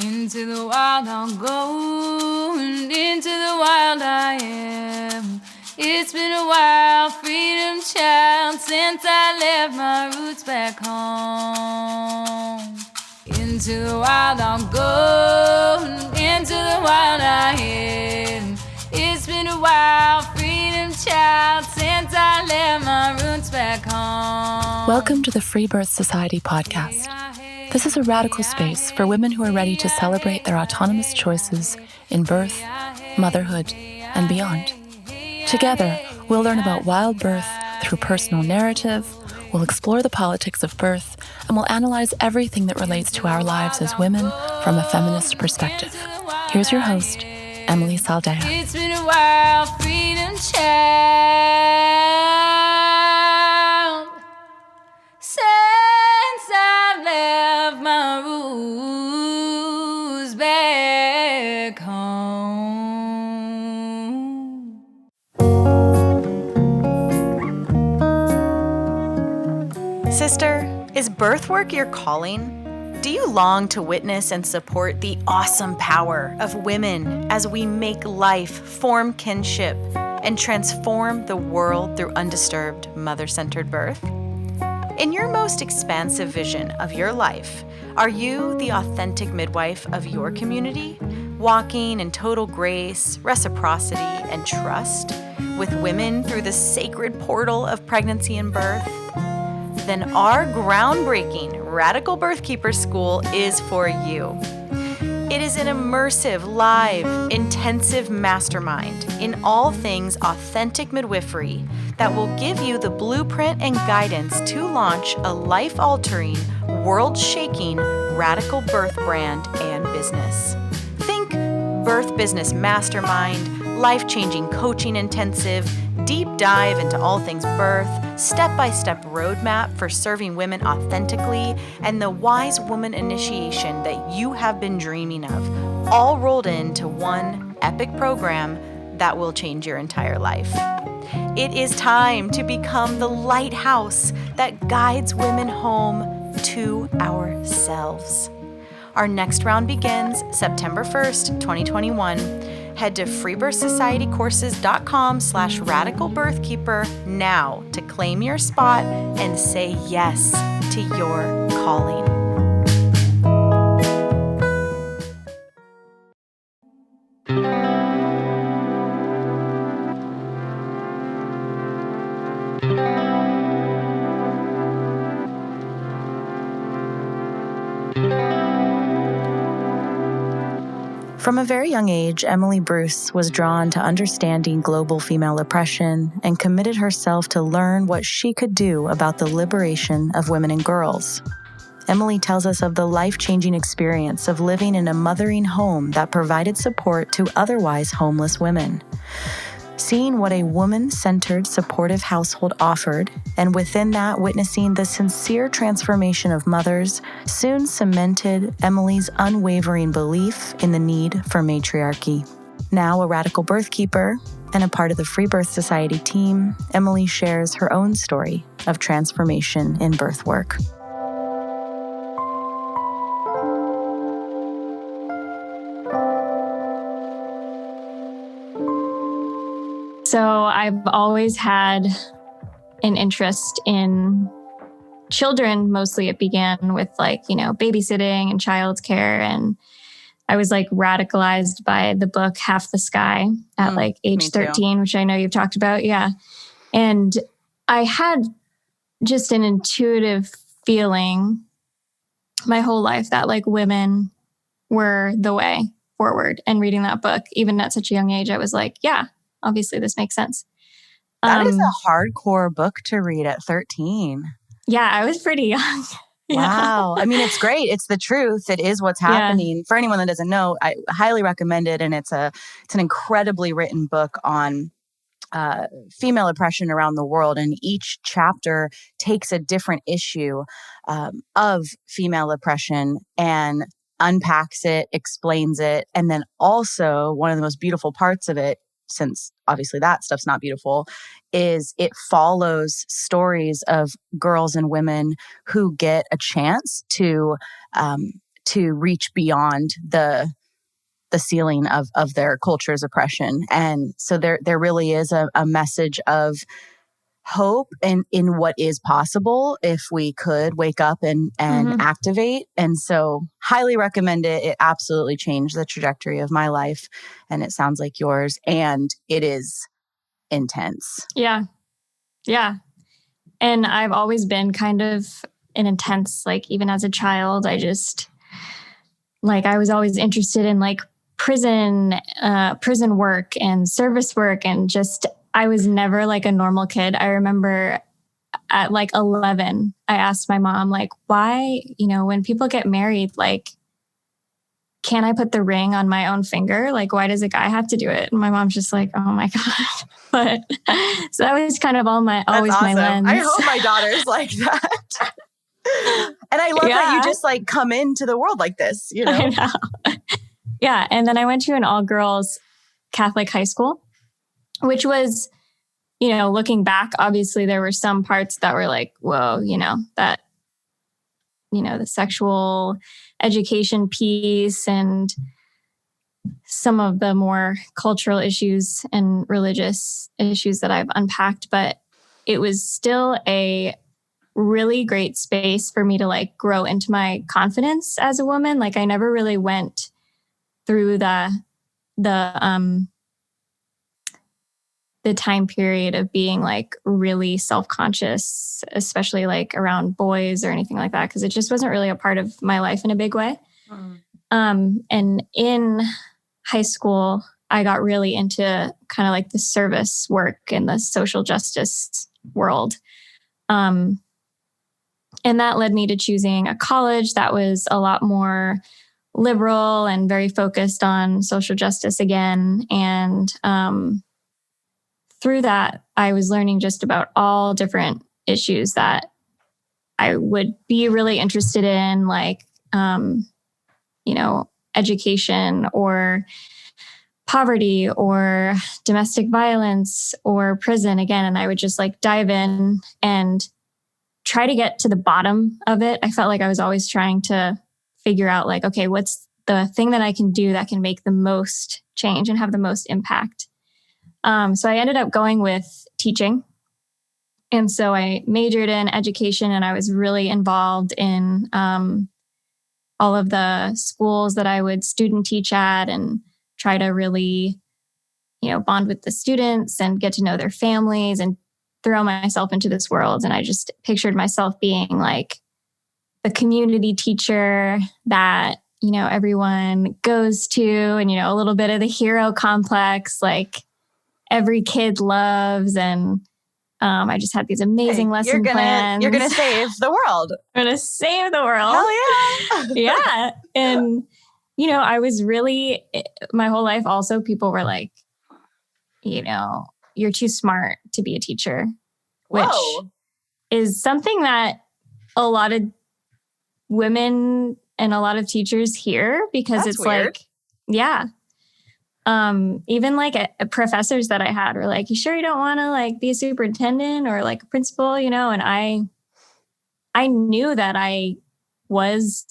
Into the wild I'll go, and into the wild I am. It's been a while, freedom child, since I left my roots back home. Into the wild I'll go, and into the wild I am. It's been a while, freedom child, since I left my roots back home. Welcome to the Freebirth Society podcast. This is a radical space for women who are ready to celebrate their autonomous choices in birth, motherhood, and beyond. Together, we'll learn about wild birth through personal narrative, we'll explore the politics of birth, and we'll analyze everything that relates to our lives as women from a feminist perspective. Here's your host, Emily Saldea. It's been a while, freedom child, since I left my roots back home. Sister, is birth work your calling? Do you long to witness and support the awesome power of women as we make life, form kinship, and transform the world through undisturbed, mother-centered birth? In your most expansive vision of your life, are you the authentic midwife of your community, walking in total grace, reciprocity, and trust with women through the sacred portal of pregnancy and birth? Then our groundbreaking Radical Birthkeeper School is for you. It is an immersive, live, intensive mastermind in all things authentic midwifery that will give you the blueprint and guidance to launch a life-altering, world-shaking radical birth brand and business. Think birth business mastermind, life-changing coaching intensive, deep dive into all things birth, step-by-step roadmap for serving women authentically, and the wise woman initiation that you have been dreaming of, all rolled into one epic program that will change your entire life. It is time to become the lighthouse that guides women home to ourselves. Our next round begins September 1st, 2021. Head to freebirthsocietycourses.com/radicalbirthkeeper now to claim your spot and say yes to your calling. From a very young age, Emily Bruce was drawn to understanding global female oppression and committed herself to learn what she could do about the liberation of women and girls. Emily tells us of the life-changing experience of living in a mothering home that provided support to otherwise homeless women. Seeing what a woman-centered, supportive household offered, and within that witnessing the sincere transformation of mothers, soon cemented Emily's unwavering belief in the need for matriarchy. Now a radical birthkeeper and a part of the Freebirth Society team, Emily shares her own story of transformation in birth work. So I've always had an interest in children. Mostly it began with babysitting and childcare. And I was radicalized by the book Half the Sky at age 13, which I know you've talked about. Yeah. And I had just an intuitive feeling my whole life that women were the way forward. And reading that book, even at such a young age, I was like, yeah, obviously this makes sense. That is a hardcore book to read at 13. Yeah, I was pretty young. Wow. I mean, it's great. It's the truth. It is what's happening. Yeah. For anyone that doesn't know, I highly recommend it. And it's an incredibly written book on female oppression around the world. And each chapter takes a different issue of female oppression and unpacks it, explains it. And then also one of the most beautiful parts of it, since obviously that stuff's not beautiful, is it follows stories of girls and women who get a chance to to reach beyond the ceiling of their culture's oppression. And so there really is a message of hope and in what is possible if we could wake up and activate. And so highly recommend it. It absolutely changed the trajectory of my life. And it sounds like yours. And it is intense. Yeah. Yeah. And I've always been kind of an intense, like even as a child, I was always interested in like prison work and service work, and just, I was never like a normal kid. I remember at like 11, I asked my mom, like, why, when people get married, like, can I put the ring on my own finger? Like, why does a guy have to do it? And my mom's just like, oh my God. But so that was kind of always awesome. my lens. I hope my daughter's like that. And I love that you just like come into the world like this, I know. Yeah. And then I went to an all-girls Catholic high school, which was, looking back, obviously there were some parts that were like, whoa, the sexual education piece and some of the more cultural issues and religious issues that I've unpacked. But it was still a really great space for me to like grow into my confidence as a woman. Like I never really went through the time period of being like really self-conscious, especially like around boys or anything like that, because it just wasn't really a part of my life in a big way. And in high school, I got really into kind of like the service work and the social justice world. And that led me to choosing a college that was a lot more liberal and very focused on social justice again. And through that, I was learning just about all different issues that I would be really interested in, like, education or poverty or domestic violence or prison again. And I would just like dive in and try to get to the bottom of it. I felt like I was always trying to figure out like, okay, what's the thing that I can do that can make the most change and have the most impact? So I ended up going with teaching. And so I majored in education, and I was really involved in all of the schools that I would student teach at and try to really, bond with the students and get to know their families and throw myself into this world. And I just pictured myself being like the community teacher that, everyone goes to, and, a little bit of the hero complex, like every kid loves. And I just had these amazing lesson plans. You're going to save the world. I'm going to save the world. Hell yeah. Yeah. And, I was really, my whole life also, people were like, you're too smart to be a teacher, which is something that a lot of women and a lot of teachers hear, because it's weird. Like, yeah. Even like professors that I had were like, you sure you don't want to like be a superintendent or like a principal, and I knew that I was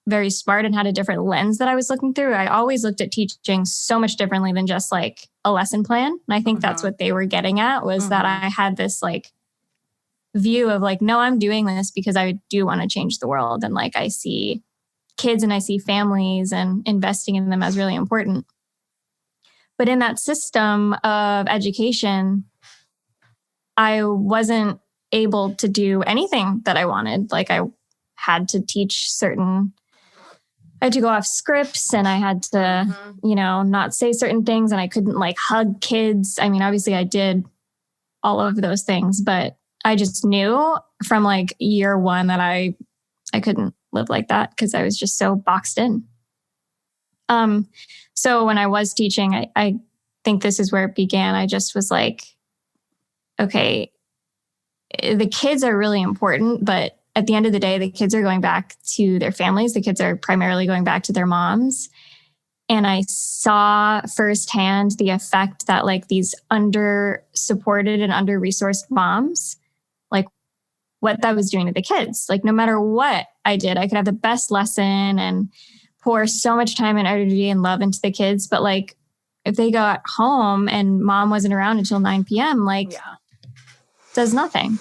very smart and had a different lens that I was looking through. I always looked at teaching so much differently than just like a lesson plan. And I think that's what they were getting at, was that I had this like view of like, no, I'm doing this because I do want to change the world. And like, I see kids and I see families, and investing in them as really important. But in that system of education, I wasn't able to do anything that I wanted. Like I had to teach I had to go off scripts, and I had to, not say certain things, and I couldn't like hug kids. I mean, obviously I did all of those things, but I just knew from like year one that I couldn't live like that, because I was just so boxed in. So when I was teaching, I think this is where it began. I just was like, okay, the kids are really important, but at the end of the day, the kids are going back to their families. The kids are primarily going back to their moms. And I saw firsthand the effect that like these under-supported and under-resourced moms, like what that was doing to the kids. Like no matter what I did, I could have the best lesson and pour so much time and energy and love into the kids. But like if they got home and mom wasn't around until 9 p.m., like does nothing.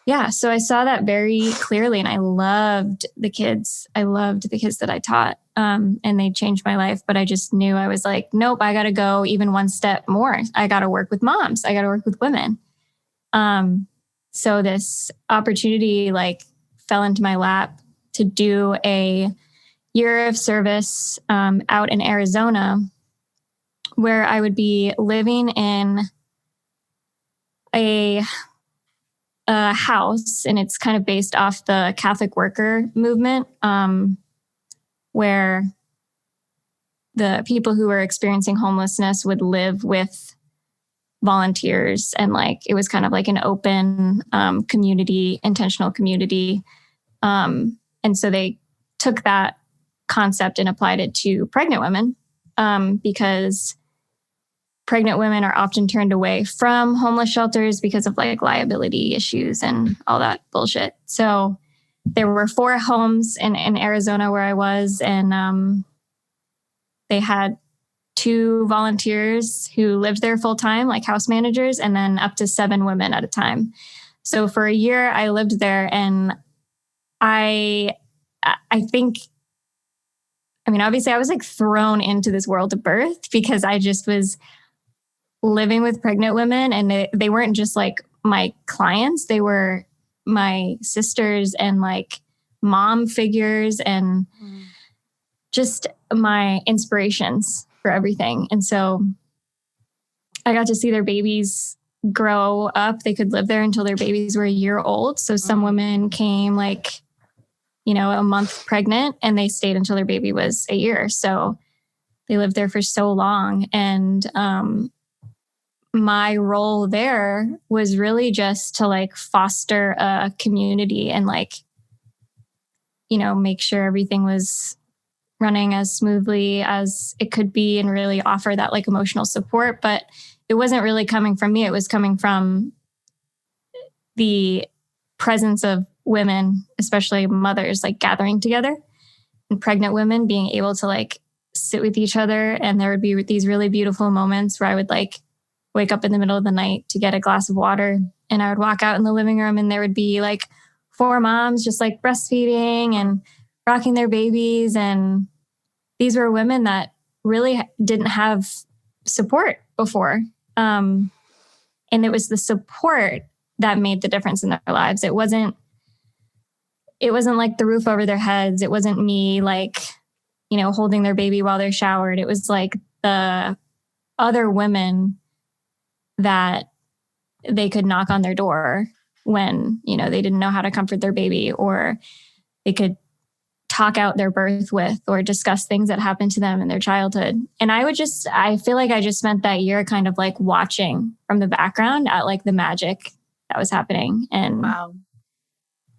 Yeah. So I saw that very clearly and I loved the kids. I loved the kids that I taught. And they changed my life. But I just knew I was like, nope, I got to go even one step more. I got to work with moms. I got to work with women. So this opportunity like fell into my lap to do a year of service out in Arizona, where I would be living in a house, and it's kind of based off the Catholic worker movement, where the people who were experiencing homelessness would live with volunteers. And like, it was kind of like an open community, intentional community. And so they took that concept and applied it to pregnant women because pregnant women are often turned away from homeless shelters because of like liability issues and all that bullshit. So there were 4 homes in Arizona where I was, and they had 2 volunteers who lived there full time, like house managers, and then up to 7 women at a time. So for a year I lived there, and I think, I mean, obviously I was like thrown into this world of birth because I just was living with pregnant women, and they weren't just like my clients. They were my sisters and like mom figures and just my inspirations for everything. And so I got to see their babies grow up. They could live there until their babies were a year old. So some women came like, you know, a month pregnant, and they stayed until their baby was a year. So they lived there for so long. And my role there was really just to like foster a community and like, you know, make sure everything was running as smoothly as it could be and really offer that like emotional support. But it wasn't really coming from me. It was coming from the presence of women, especially mothers, like gathering together, and pregnant women being able to like sit with each other. And there would be these really beautiful moments where I would like wake up in the middle of the night to get a glass of water, and I would walk out in the living room, and there would be like 4 moms just like breastfeeding and rocking their babies. And these were women that really didn't have support before. And it was the support that made the difference in their lives. It wasn't like the roof over their heads. It wasn't me like, you know, holding their baby while they're showered. It was like the other women that they could knock on their door when, you know, they didn't know how to comfort their baby, or they could talk out their birth with, or discuss things that happened to them in their childhood. And I feel like I just spent that year kind of like watching from the background at like the magic that was happening. And Wow.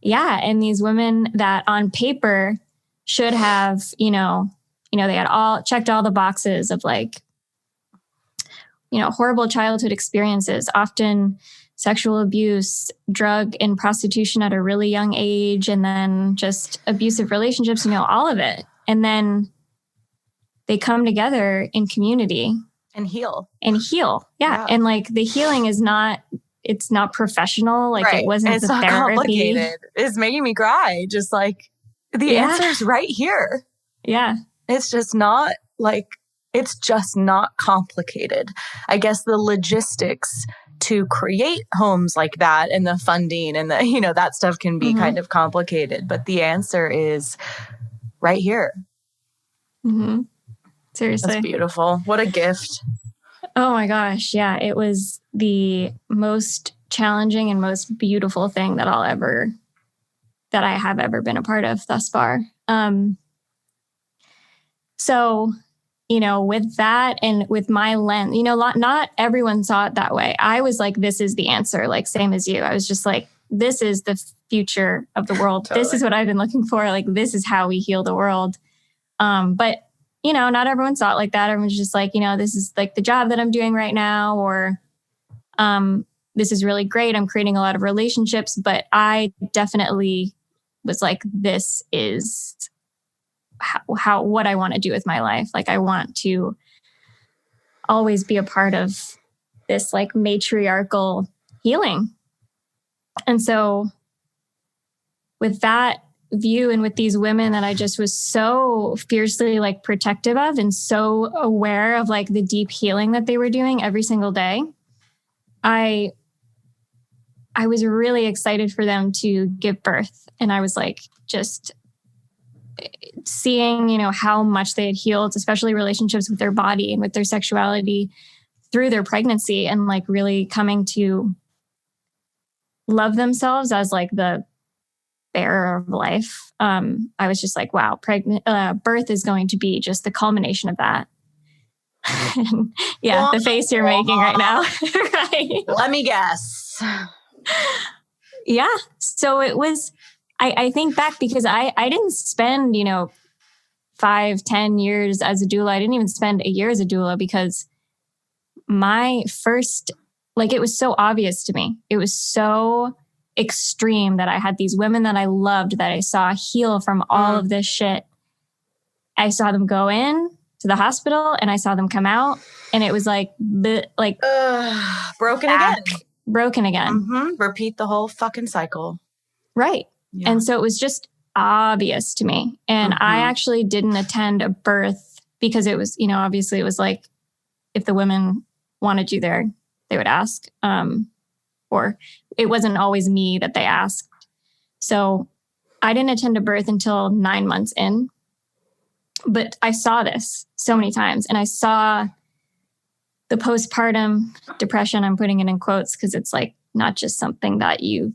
Yeah. And these women that on paper should have, you know, they had all checked all the boxes of like, you know, horrible childhood experiences, often sexual abuse, drug and prostitution at a really young age, and then just abusive relationships, you know, all of it. And then they come together in community and heal. Yeah. And like the healing is it's not professional. Like right. It wasn't it's the not therapy. Complicated. It's making me cry. Just like the answer's right here. Yeah. It's just not like, it's just not complicated. I guess the logistics to create homes like that and the funding and the, you know, that stuff can be kind of complicated, but the answer is right here. Mm-hmm. Seriously. That's beautiful. What a gift. Oh my gosh. Yeah. It was the most challenging and most beautiful thing that I have ever been a part of thus far. So, you know, with that and with my lens, you know, not everyone saw it that way. I was like, this is the answer, like same as you. I was just like, this is the future of the world. Totally. This is what I've been looking for. Like, this is how we heal the world. But, you know, not everyone saw it like that. Everyone's just like, you know, this is like the job that I'm doing right now, or this is really great. I'm creating a lot of relationships, but I definitely was like, this is how what I want to do with my life. Like, I want to always be a part of this like matriarchal healing. And so with that view and with these women that I just was so fiercely like protective of and so aware of like the deep healing that they were doing every single day, I was really excited for them to give birth. And I was like, just seeing, you know, how much they had healed, especially relationships with their body and with their sexuality through their pregnancy, and like really coming to love themselves as like the bearer of life. I was just like, wow, birth is going to be just the culmination of that. Yeah, the face you're making right now. Right. Let me guess. Yeah. So it was, I think back because I didn't spend, 5-10 years as a doula. I didn't even spend a year as a doula because my first, like, it was so obvious to me. It was so extreme that I had these women that I loved, that I saw heal from all of this shit. I saw them go in to the hospital and I saw them come out, and it was like, broken again. Broken again. Mm-hmm. Repeat the whole fucking cycle. Right. Yeah. And so it was just obvious to me. And I actually didn't attend a birth because it was, obviously it was like, if the women wanted you there, they would ask. Or it wasn't always me that they asked. So I didn't attend a birth until 9 months in. But I saw this so many times, and I saw the postpartum depression. I'm putting it in quotes because it's like not just something that you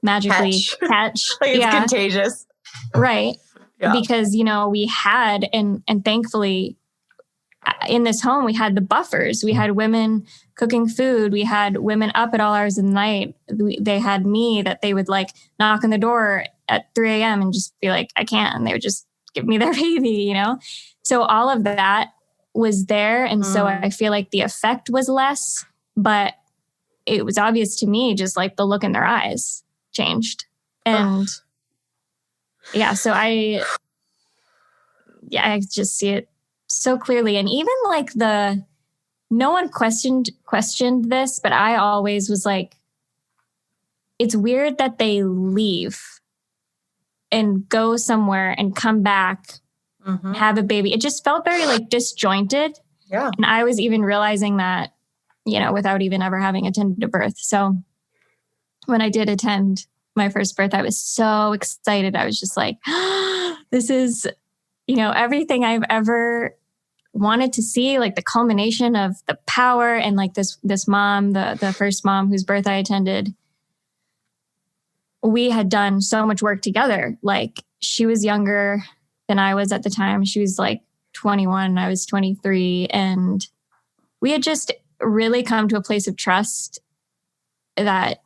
magically catch. Like it's contagious. Right. Yeah. Because, we had, and thankfully in this home, we had the buffers. We had women cooking food. We had women up at all hours of the night. They had me that they would like knock on the door at 3 a.m. and just be like, I can't. And they would just give me their baby, So all of that was there. And so I feel like the effect was less, but it was obvious to me, just like the look in their eyes changed. And so I just see it so clearly. And even like no one questioned this, but I always was like, it's weird that they leave and go somewhere and come back, have a baby. It just felt very like disjointed. Yeah. And I was even realizing that, without even ever having attended a birth. So when I did attend my first birth, I was so excited. I was just like, this is, everything I've ever wanted to see, like the culmination of the power. And like this mom, the first mom whose birth I attended, we had done so much work together. Like, she was younger than I was at the time. She was like 21, I was 23. And we had just really come to a place of trust that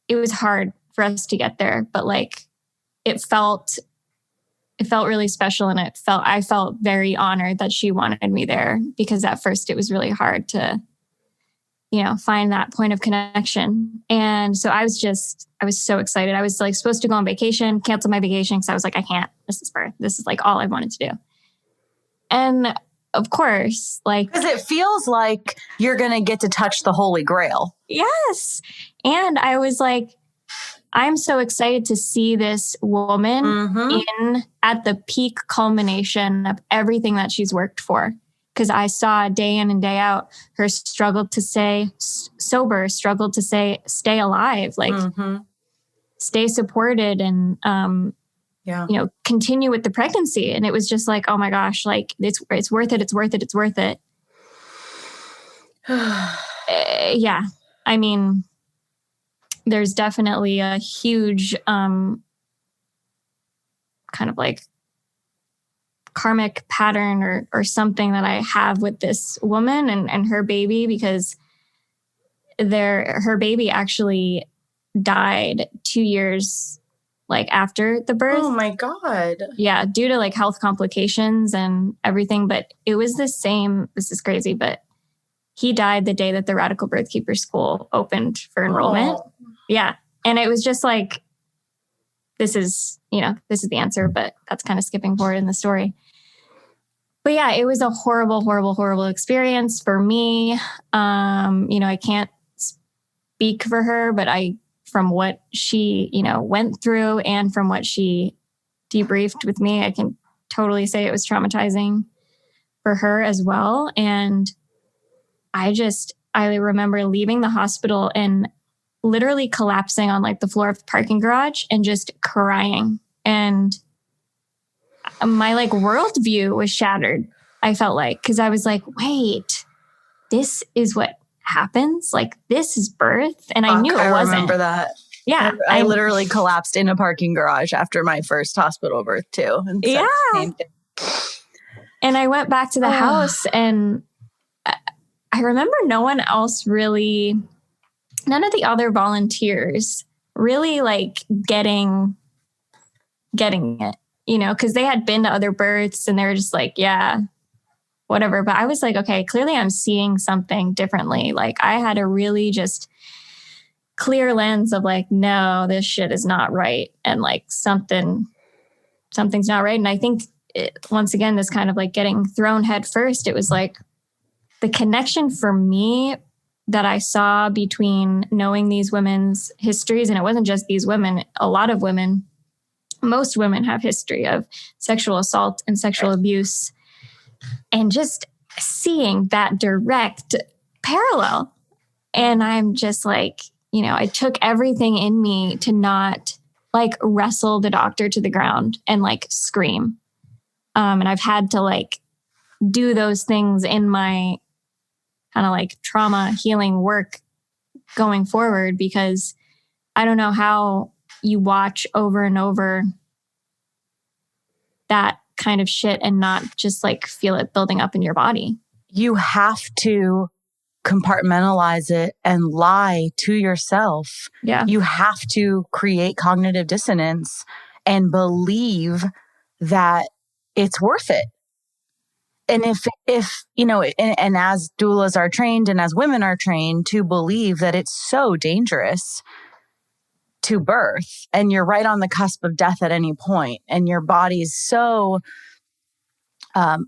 it was hard for us to get there, but like it felt really special. And I felt very honored that she wanted me there, because at first it was really hard to, find that point of connection. And so I was so excited. I was like supposed to go on vacation, cancel my vacation because I was like, I can't, this is birth. This is like all I wanted to do. And of course, like, because it feels like you're going to get to touch the Holy Grail. Yes. And I was like, I'm so excited to see this woman at the peak culmination of everything that she's worked for. Because I saw day in and day out her struggle to stay sober, struggle to stay alive, like stay supported and, continue with the pregnancy. And it was just like, oh my gosh, like it's worth it. It's worth it. It's worth it. Yeah. I mean, there's definitely a huge kind of like karmic pattern or something that I have with this woman and her baby, because her baby actually died 2 years like after the birth. Oh my God. Yeah, due to like health complications and everything. But it was the same. This is crazy, but he died the day that the Radical Birthkeeper School opened for enrollment. Oh. Yeah. And it was just like, this is the answer, but that's kind of skipping forward in the story. But yeah, it was a horrible, horrible, horrible experience for me. I can't speak for her, but from what she, went through and from what she debriefed with me, I can totally say it was traumatizing for her as well. And I remember leaving the hospital and literally collapsing on like the floor of the parking garage and just crying. And my like worldview was shattered. I felt like, because I was like, wait, this is what happens? Like, this is birth? And I knew it wasn't. I remember that. Yeah. I literally collapsed in a parking garage after my first hospital birth too. And yeah. And I went back to the house, and I remember none of the other volunteers really like getting it, because they had been to other births and they were just like, yeah, whatever. But I was like, okay, clearly I'm seeing something differently. Like I had a really just clear lens of like, no, this shit is not right. And like something's not right. And I think once again, this kind of like getting thrown head first, it was like the connection for me that I saw between knowing these women's histories. And it wasn't just these women, a lot of women, most women have history of sexual assault and sexual abuse, and just seeing that direct parallel. And I'm just like, I took everything in me to not like wrestle the doctor to the ground and like scream. And I've had to like do those things in my kind of like trauma healing work going forward, because I don't know how you watch over and over that kind of shit and not just like feel it building up in your body. You have to compartmentalize it and lie to yourself. Yeah. You have to create cognitive dissonance and believe that it's worth it. And if and as doulas are trained and as women are trained to believe that it's so dangerous to birth and you're right on the cusp of death at any point and your body's so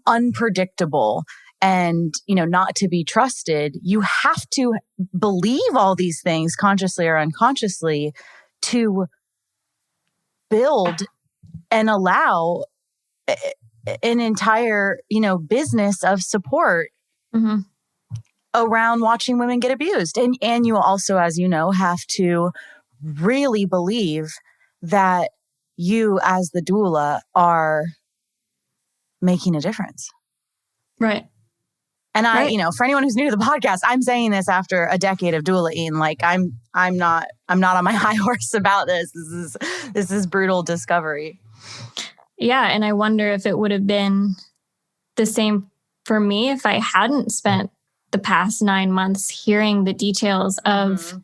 unpredictable and, not to be trusted, you have to believe all these things consciously or unconsciously to build and allow an entire, business of support around watching women get abused. And you also, as you know, have to really believe that you as the doula are making a difference. Right. And for anyone who's new to the podcast, I'm saying this after a decade of doulaing. Like I'm not on my high horse about this. This is brutal discovery. Yeah. And I wonder if it would have been the same for me if I hadn't spent the past 9 months hearing the details of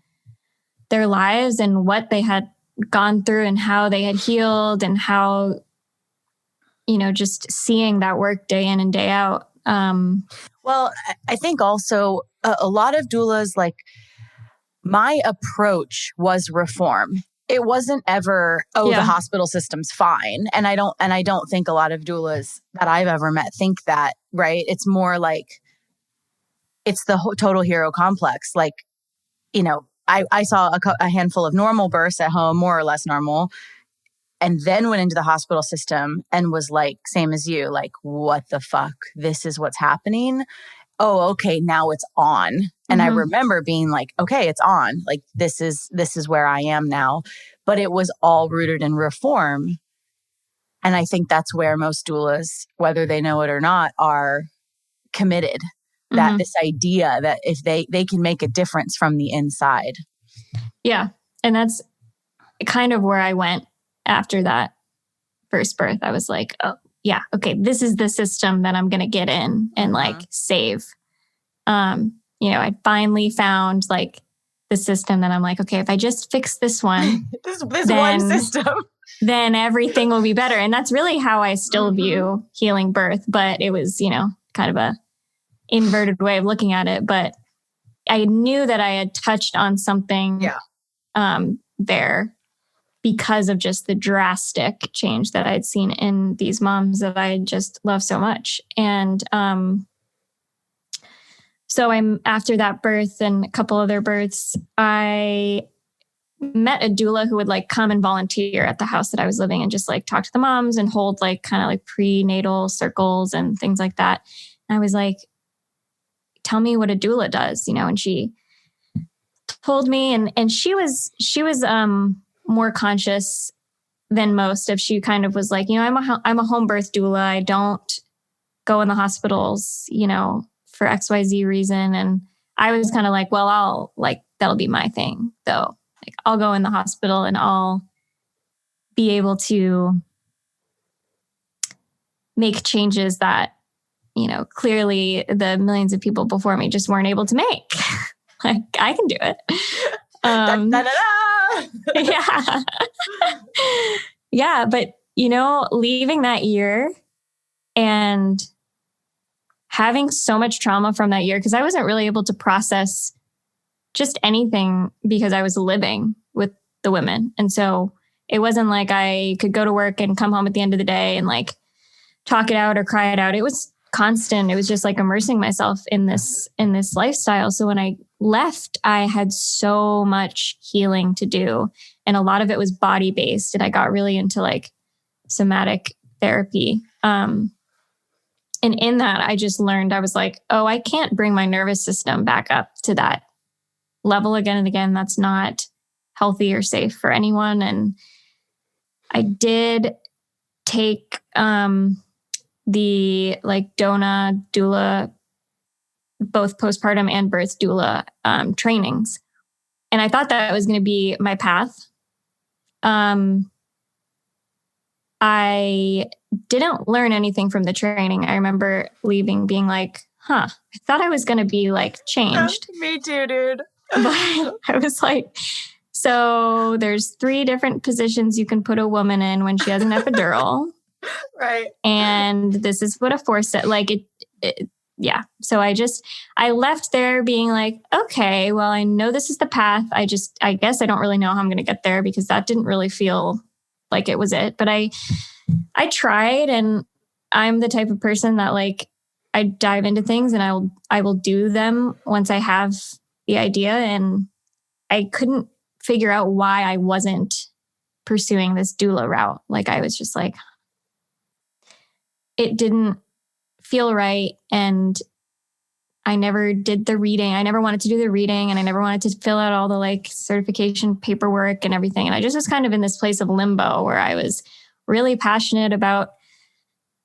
their lives and what they had gone through and how they had healed and how, just seeing that work day in and day out. Well, I think also a lot of doulas, like my approach was reform. It wasn't ever, the hospital system's fine. And I don't think a lot of doulas that I've ever met think that, right? It's more like, it's the total hero complex. Like, I saw a handful of normal births at home, more or less normal, and then went into the hospital system and was like, same as you, like, what the fuck? This is what's happening. Oh, okay, now it's on. And I remember being like, okay, it's on. Like, this is where I am now. But it was all rooted in reform. And I think that's where most doulas, whether they know it or not, are committed. That this idea that if they can make a difference from the inside. Yeah. And that's kind of where I went after that first birth. I was like, oh, yeah, okay, this is the system that I'm going to get in and like save. I finally found like the system that I'm like, okay, if I just fix this one, this one system, then everything will be better. And that's really how I still view healing birth. But it was, kind of inverted way of looking at it, but I knew that I had touched on something there because of just the drastic change that I'd seen in these moms that I just love so much. And so I'm after that birth and a couple other births, I met a doula who would like come and volunteer at the house that I was living and just like talk to the moms and hold like kind of like prenatal circles and things like that. And I was like, tell me what a doula does, you know, and she told me and she was more conscious than most of. She kind of was like, you know, I'm a home birth doula. I don't go in the hospitals, you know, for XYZ reason. And I was kind of like, well, that'll be my thing though. Like I'll go in the hospital and I'll be able to make changes that, you know, clearly the millions of people before me just weren't able to make. Like I can do it. Yeah. Yeah. But, you know, leaving that year and having so much trauma from that year, because I wasn't really able to process just anything because I was living with the women. And so it wasn't like I could go to work and come home at the end of the day and like talk it out or cry it out. It was constant. It was just like immersing myself in this lifestyle. So when I left, I had so much healing to do. And a lot of it was body based. And I got really into like somatic therapy. And in that, I just learned, I was like, oh, I can't bring my nervous system back up to that level again and again. That's not healthy or safe for anyone. And I did take the like doula, both postpartum and birth doula trainings. And I thought that was going to be my path. I didn't learn anything from the training. I remember leaving being like, I thought I was going to be like changed. Me too, dude. But I was like, so there's 3 different positions you can put a woman in when she has an epidural. Right. And this is what a forceps, like it. Yeah. So I left there being like, okay, well, I know this is the path. I guess I don't really know how I'm going to get there because that didn't really feel like it was it. But I tried, and I'm the type of person that like, I dive into things and I will do them once I have the idea. And I couldn't figure out why I wasn't pursuing this doula route. Like I was just like, it didn't feel right. And I never did the reading. I never wanted to do the reading, and I never wanted to fill out all the like certification paperwork and everything. And I just was kind of in this place of limbo where I was really passionate about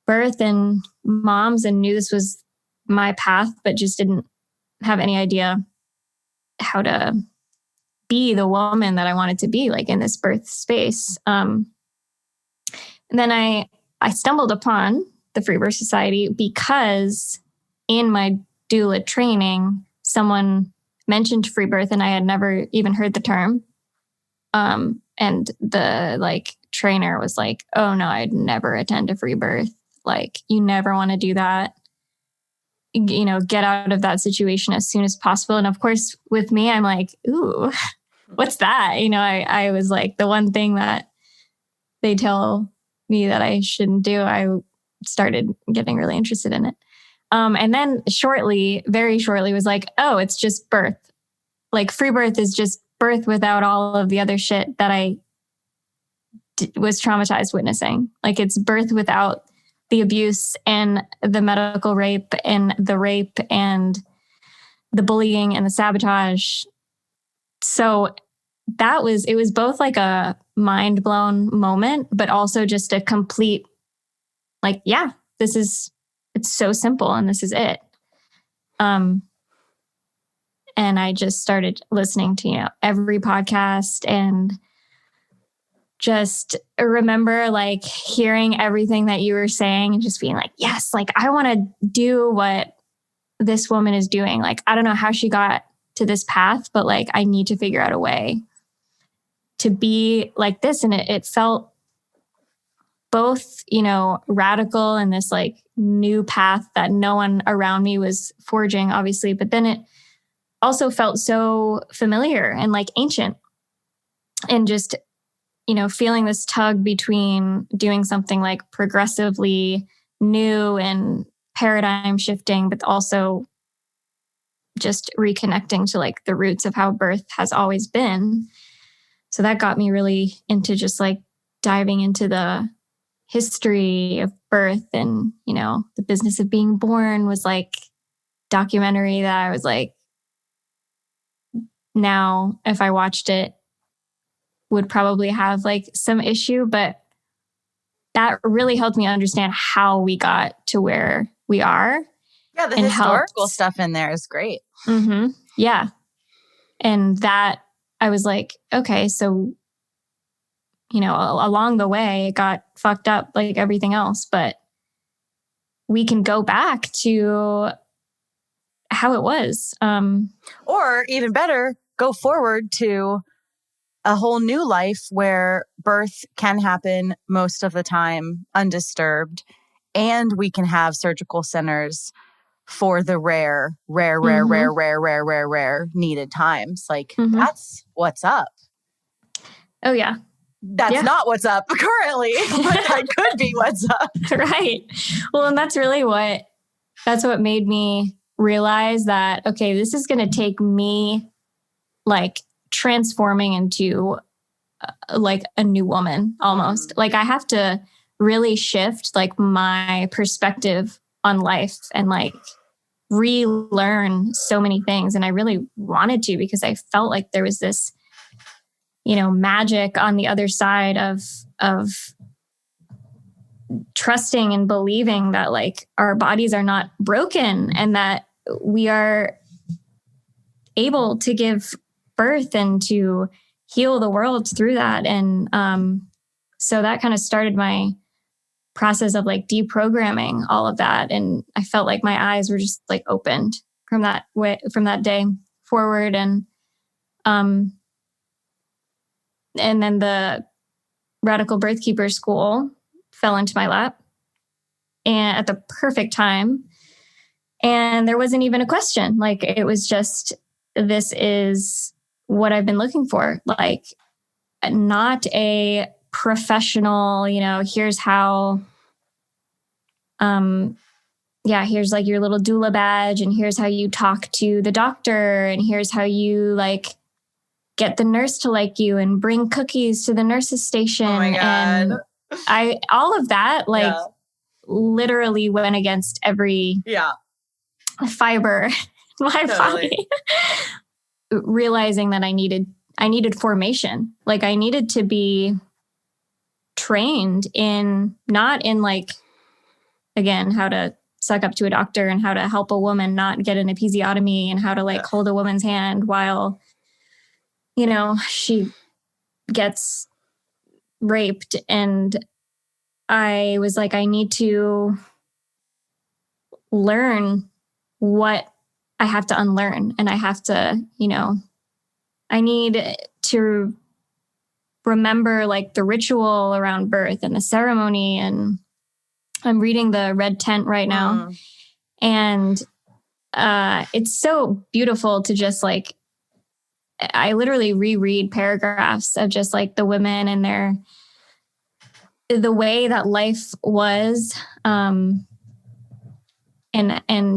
birth and moms and knew this was my path, but just didn't have any idea how to be the woman that I wanted to be, like in this birth space. And then I stumbled upon the Freebirth Society because in my doula training, someone mentioned Freebirth and I had never even heard the term. And the like trainer was like, oh no, I'd never attend a Freebirth. Like you never want to do that. You know, get out of that situation as soon as possible. And of course, with me, I'm like, ooh, what's that? You know, I was like, the one thing that they tell me that I shouldn't do, I started getting really interested in it. And then very shortly was like, oh, it's just birth. Like Freebirth is just birth without all of the other shit that I was traumatized witnessing. Like it's birth without the abuse and the medical rape and the bullying and the sabotage. So it was both like a mind blown moment, but also just a complete, like, yeah, it's so simple and this is it. And I just started listening to, you know, every podcast and just remember like hearing everything that you were saying and just being like, yes, like I want to do what this woman is doing. Like, I don't know how she got to this path, but like, I need to figure out a way to be like this. And it felt both, radical and this like new path that no one around me was forging, obviously. But then it also felt so familiar and like ancient, and just, feeling this tug between doing something like progressively new and paradigm shifting, but also just reconnecting to like the roots of how birth has always been. So that got me really into just like diving into the history of birth, and, the business of being born was like documentary that I was like, now if I watched it would probably have like some issue, but that really helped me understand how we got to where we are. Yeah, the historical stuff in there is great. Mm-hmm. Yeah. And that I was like, okay, so, along the way, it got fucked up like everything else, but we can go back to how it was. Or even better, go forward to a whole new life where birth can happen most of the time undisturbed, and we can have surgical centers for the rare needed times. Like, that's what's up. Oh, yeah. That's not what's up currently, but that could be what's up. Right. Well, and that's what made me realize that, okay, this is going to take me like transforming into like a new woman almost. Like I have to really shift like my perspective on life and like relearn so many things. And I really wanted to, because I felt like there was this, magic on the other side of trusting and believing that like our bodies are not broken, and that we are able to give birth and to heal the world through that. And so that kind of started my process of like deprogramming all of that. And I felt like my eyes were just like opened from that day forward. And then the Radical Birthkeeper school fell into my lap, and at the perfect time. And there wasn't even a question. Like it was just, this is what I've been looking for. Like not a professional, here's how, here's like your little doula badge, and here's how you talk to the doctor, and here's how you like get the nurse to like you and bring cookies to the nurse's station. Oh my God. And all of that, like literally went against every fiber in my body. Realizing that I needed formation. Like I needed to be trained in, not in like, again, how to suck up to a doctor and how to help a woman not get an episiotomy, and how to like hold a woman's hand while, she gets raped. And I was like, I need to learn what I have to unlearn. And I have to, I need to remember like the ritual around birth and the ceremony. And I'm reading the Red Tent right now. And it's so beautiful to just like, I literally reread paragraphs of just like the women and the way that life was. And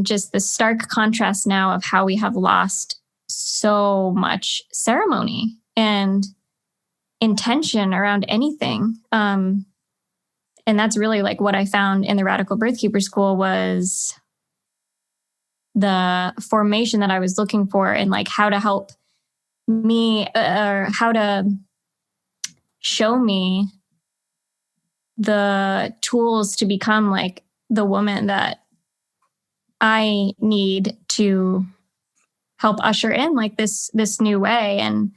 just the stark contrast now of how we have lost so much ceremony and intention around anything. And that's really like what I found in the Radical Birthkeeper School was the formation that I was looking for, and like how to help me, or how to show me the tools to become like the woman that I need to help usher in like this new way. And,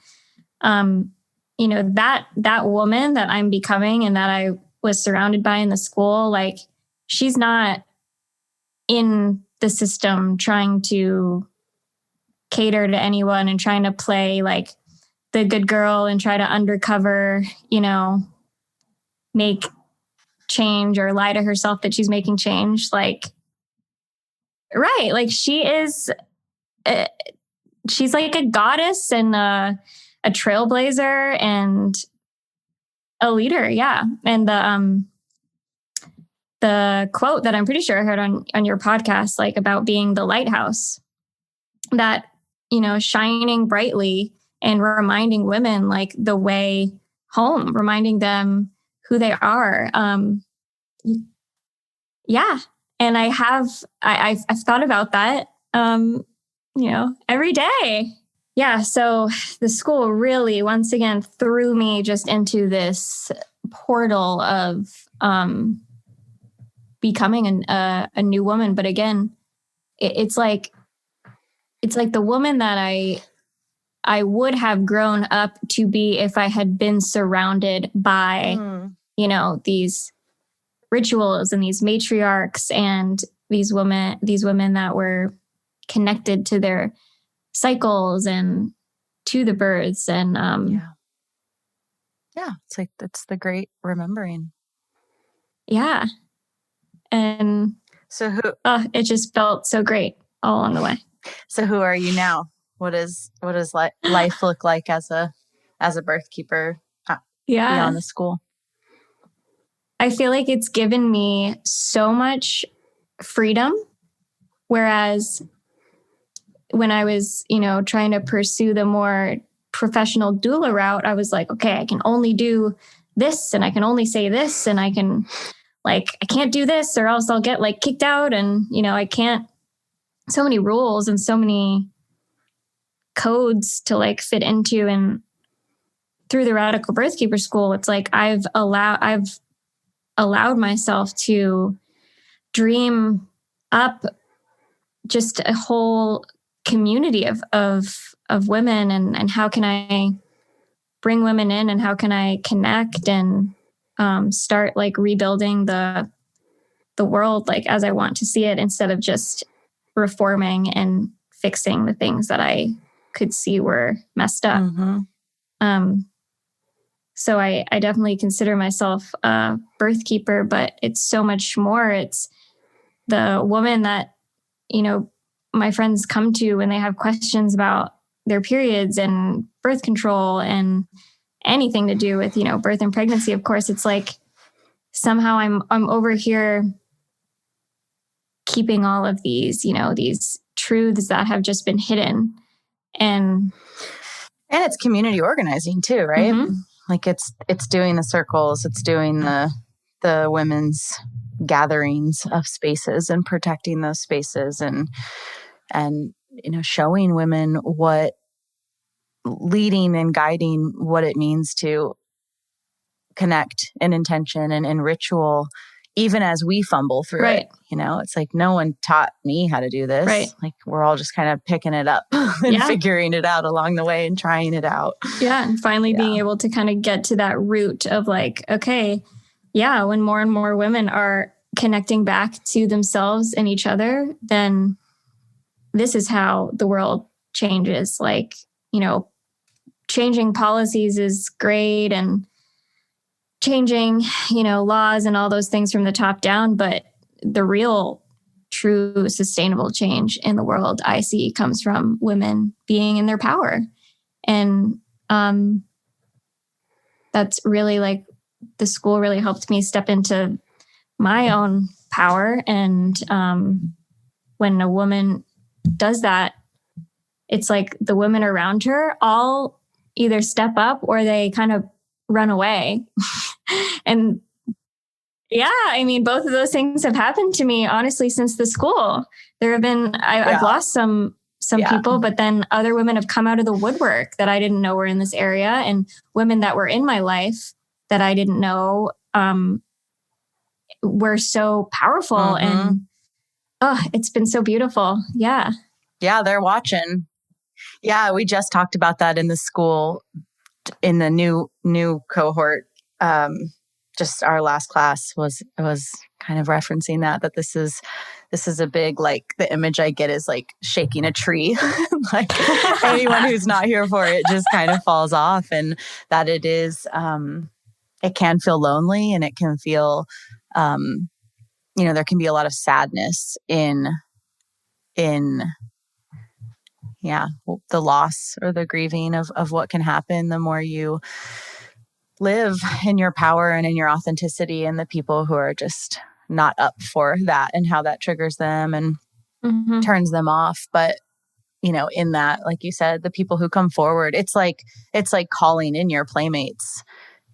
that woman that I'm becoming and that I was surrounded by in the school, like she's not in the system trying to cater to anyone and trying to play like the good girl and try to undercover, make change or lie to herself that she's making change. Like, right. Like she is, she's like a goddess and a trailblazer and a leader. Yeah. And the quote that I'm pretty sure I heard on your podcast, like about being the lighthouse, that, you know, shining brightly and reminding women like the way home, reminding them who they are. Yeah. And I've thought about that, you know, every day. Yeah. So the school really, once again, threw me just into this portal of becoming a new woman. But again, it's like the woman that I would have grown up to be if I had been surrounded by, you know, these rituals and these matriarchs and these women that were connected to their cycles and to the births. And yeah, it's like, that's the great remembering. Yeah. And so it just felt so great all along the way. So who are you now? What does life look like as a birthkeeper beyond the school? I feel like it's given me so much freedom. Whereas when I was, you know, trying to pursue the more professional doula route, I was like, okay, I can only do this and I can only say this and I can't do this or else I'll get like kicked out. And, you know, I can't, so many rules and so many codes to like fit into. And through the Radical Birthkeeper School, it's like I've allowed myself to dream up just a whole community of women and how can I bring women in and how can I connect and start like rebuilding the world like as I want to see it, instead of just reforming and fixing the things that I could see were messed up. So I definitely consider myself a birthkeeper, but it's so much more. It's the woman that, you know, my friends come to when they have questions about their periods and birth control and anything to do with, you know, birth and pregnancy. Of course, it's like somehow I'm over here keeping all of these, you know, these truths that have just been hidden. And it's community organizing too, right? Like it's doing the circles, it's doing the women's gatherings of spaces and protecting those spaces and you know, showing women what, leading and guiding what it means to connect in intention and in ritual, even as we fumble through it. You know, it's like no one taught me how to do this. Like we're all just kind of picking it up and figuring it out along the way and trying it out. Yeah. And finally being able to kind of get to that root of like, okay, yeah, when more and more women are connecting back to themselves and each other, then this is how the world changes. Like, you know, changing policies is great and changing, you know, laws and all those things from the top down. But the real, true, sustainable change in the world I see comes from women being in their power. And that's really like the school really helped me step into my own power. And when a woman does that, it's like the women around her all either step up or they kind of run away. And yeah, I mean, both of those things have happened to me, honestly, since the school. There have been, I've lost some people, but then other women have come out of the woodwork that I didn't know were in this area, and women that were in my life that I didn't know were so powerful. And it's been so beautiful. Yeah. Yeah, they're watching. Yeah, we just talked about that in the school, in the new cohort. Just our last class was kind of referencing that this is a big, like, the image I get is like shaking a tree. Like anyone who's not here for it just kind of falls off, and that it is, it can feel lonely and it can feel there can be a lot of sadness in the loss or the grieving of what can happen. The more you live in your power and in your authenticity, and the people who are just not up for that and how that triggers them and turns them off. But in that, like you said, the people who come forward, it's like calling in your playmates,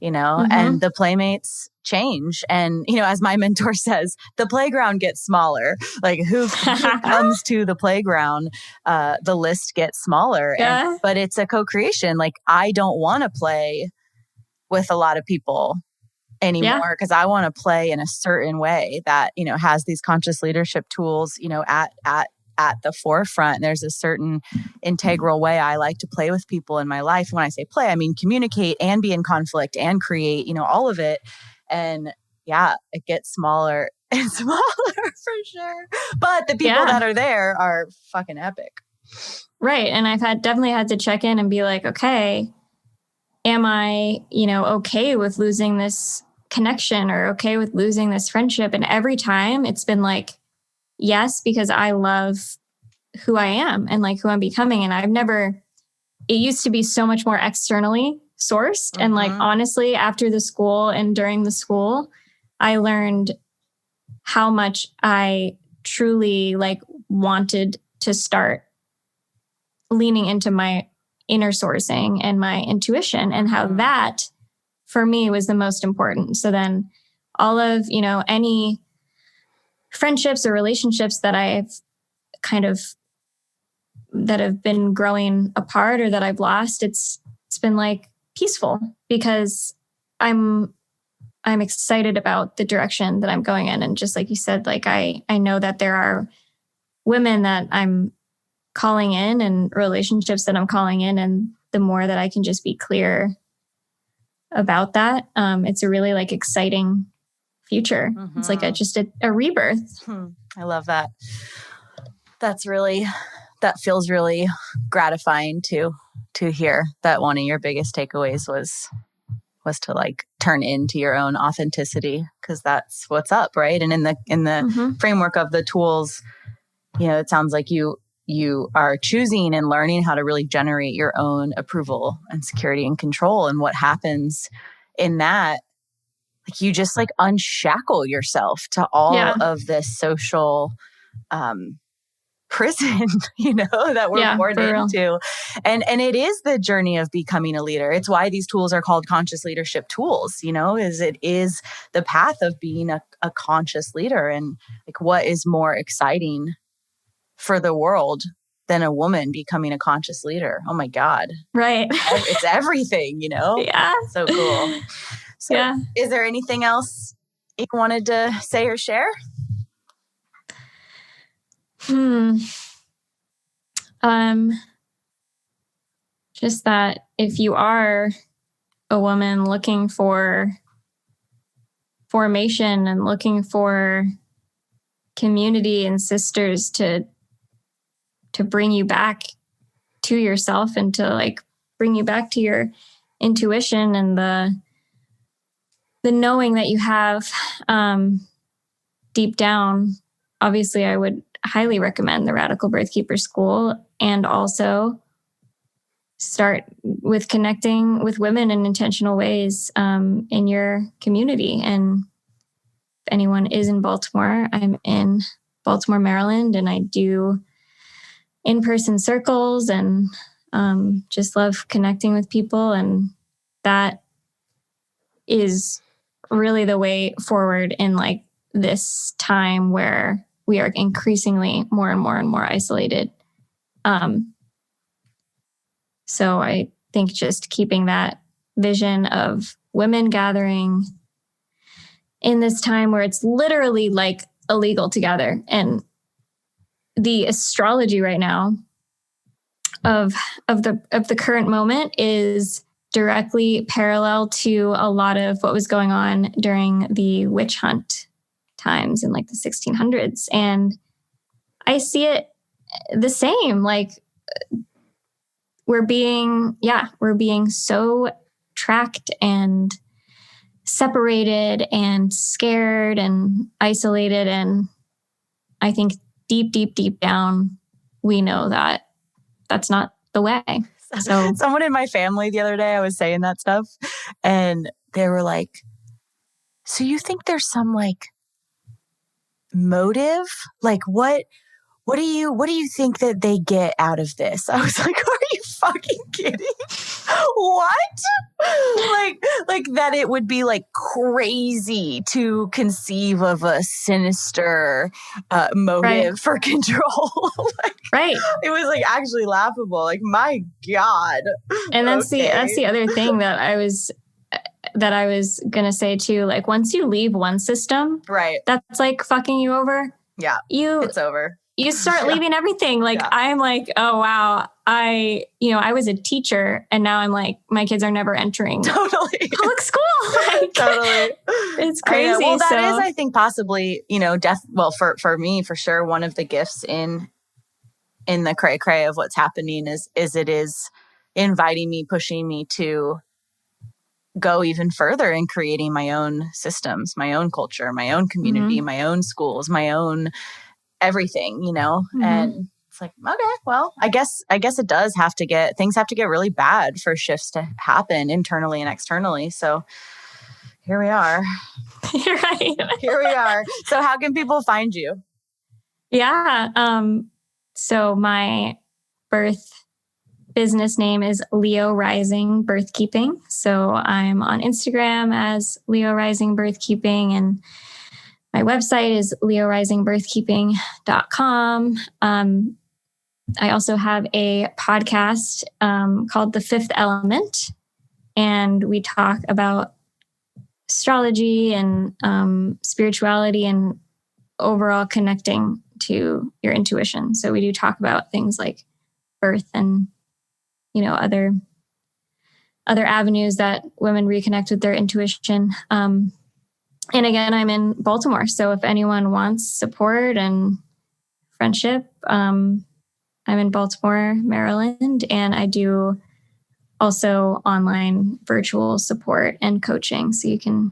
and the playmates change. And, as my mentor says, the playground gets smaller. Like who comes to the playground, the list gets smaller. Yeah. But it's a co-creation. Like I don't want to play with a lot of people anymore because I want to play in a certain way that, has these conscious leadership tools, at the forefront. There's a certain integral way I like to play with people in my life. When I say play, I mean communicate and be in conflict and create, all of it. And it gets smaller and smaller for sure. But the people that are there are fucking epic. Right. And I've definitely had to check in and be like, okay, am I, okay with losing this connection or okay with losing this friendship? And every time it's been like, yes, because I love who I am and like who I'm becoming. And it used to be so much more externally sourced. And like, honestly, after the school and during the school, I learned how much I truly like wanted to start leaning into my inner sourcing and my intuition, and how that for me was the most important. So then all of, any friendships or relationships that that have been growing apart or that I've lost, it's been like peaceful because I'm excited about the direction that I'm going in. And just like you said, like I know that there are women that I'm calling in and relationships that I'm calling in. And the more that I can just be clear about that, it's a really like exciting future. It's like just a rebirth. I love that. That feels really gratifying to hear that one of your biggest takeaways was to like turn into your own authenticity, because that's what's up, right? And in the framework of the tools, it sounds like you are choosing and learning how to really generate your own approval and security and control. And what happens in that, like you just like unshackle yourself to all of this social prison, that we're born into. And it is the journey of becoming a leader. It's why these tools are called conscious leadership tools, it is the path of being a conscious leader. And like, what is more exciting for the world than a woman becoming a conscious leader? Oh my God. Right. It's everything, Yeah. So cool. So is there anything else you wanted to say or share? Just that if you are a woman looking for formation and looking for community and sisters to bring you back to yourself and to like bring you back to your intuition and the knowing that you have deep down, obviously I would highly recommend the Radical Birthkeeper School, and also start with connecting with women in intentional ways in your community. And if anyone is in Baltimore, I'm in Baltimore, Maryland, and I do in-person circles and just love connecting with people. And that is really the way forward in like this time where we are increasingly more and more and more isolated. So I think just keeping that vision of women gathering in this time where it's literally like illegal to gather. And the astrology right now of the current moment is directly parallel to a lot of what was going on during the witch hunt times in like the 1600s. And I see it the same. Like we're being so tracked and separated and scared and isolated. And I think deep, deep, deep down, we know that that's not the way. So someone in my family the other day, I was saying that stuff, and they were like, so you think there's some like motive? Like what do you think that they get out of this? I was like, are you fucking kidding? What? Like that it would be like crazy to conceive of a sinister motive for control. Right. It was like actually laughable. Like, my God. And that's the other thing that I was gonna say too. Like, once you leave one system, right, that's like fucking you over. Yeah, it's over. You start leaving everything. Like, I'm like, oh wow, I was a teacher, and now I'm like, my kids are never entering totally public school. Like, totally, it's crazy. Well, that is, I think, possibly, well, for me, for sure, one of the gifts in the cray cray of what's happening is it is inviting me, pushing me to go even further in creating my own systems, my own culture, my own community, my own schools, my own everything, and it's like, okay, well, I guess it does things have to get really bad for shifts to happen internally and externally. So here we are. You're right. Here we are. So how can people find you? Yeah. So my birth business name is Leo Rising Birthkeeping. So I'm on Instagram as Leo Rising Birthkeeping, and my website is leorisingbirthkeeping.com. I also have a podcast called The Fifth Element, and we talk about astrology and spirituality and overall connecting to your intuition. So we do talk about things like birth and other avenues that women reconnect with their intuition. And again, I'm in Baltimore. So if anyone wants support and friendship, I'm in Baltimore, Maryland, and I do also online virtual support and coaching. So you can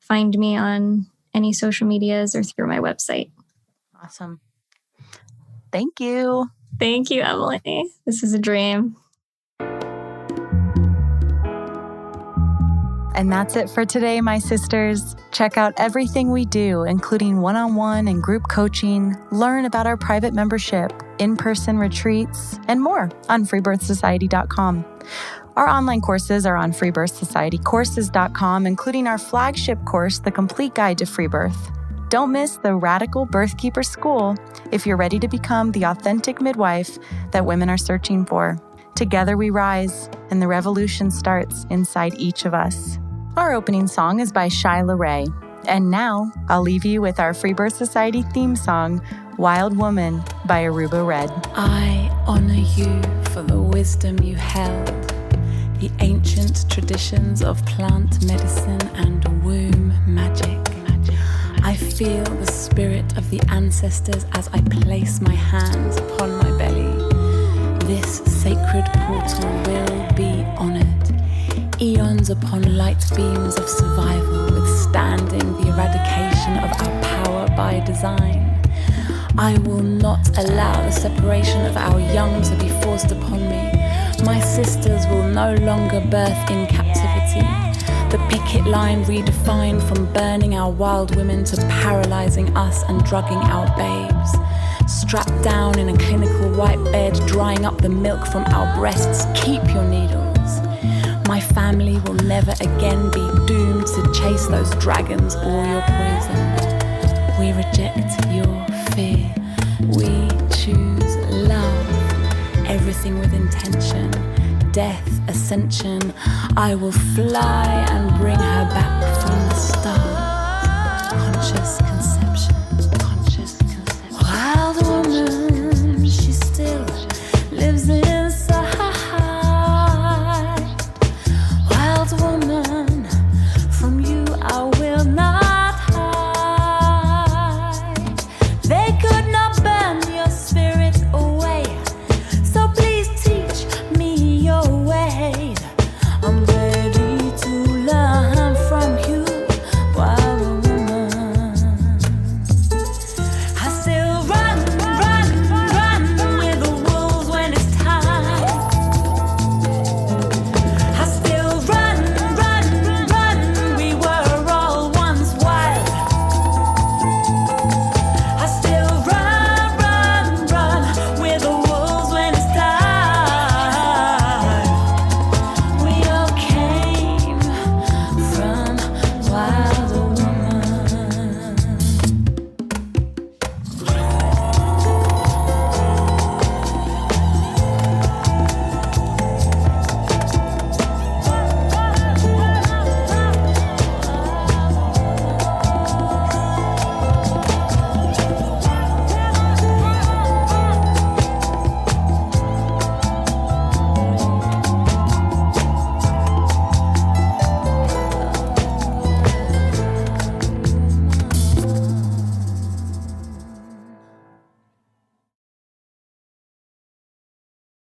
find me on any social medias or through my website. Awesome. Thank you. Thank you, Emily. This is a dream. And that's it for today, my sisters. Check out everything we do, including one-on-one and group coaching, learn about our private membership, in-person retreats, and more on freebirthsociety.com. Our online courses are on freebirthsocietycourses.com, including our flagship course, The Complete Guide to Freebirth. Don't miss the Radical Birthkeeper School if you're ready to become the authentic midwife that women are searching for. Together we rise, and the revolution starts inside each of us. Our opening song is by Shyla Ray. And now, I'll leave you with our Freebirth Society theme song, Wild Woman by Aruba Red. I honor you for the wisdom you held, the ancient traditions of plant medicine and womb magic. I feel the spirit of the ancestors as I place my hands upon my belly. This sacred portal will be honored. Eons upon light beams of survival, withstanding the eradication of our power by design. I will not allow the separation of our young to be forced upon me. My sisters will no longer birth in captivity. The picket line redefined from burning our wild women to paralyzing us and drugging our babes. Strapped down in a clinical white bed, drying up the milk from our breasts. Keep your needles. My family will never again be doomed to chase those dragons or your poison. We reject your fear. We choose love. Everything with intention. Death, ascension. I will fly and bring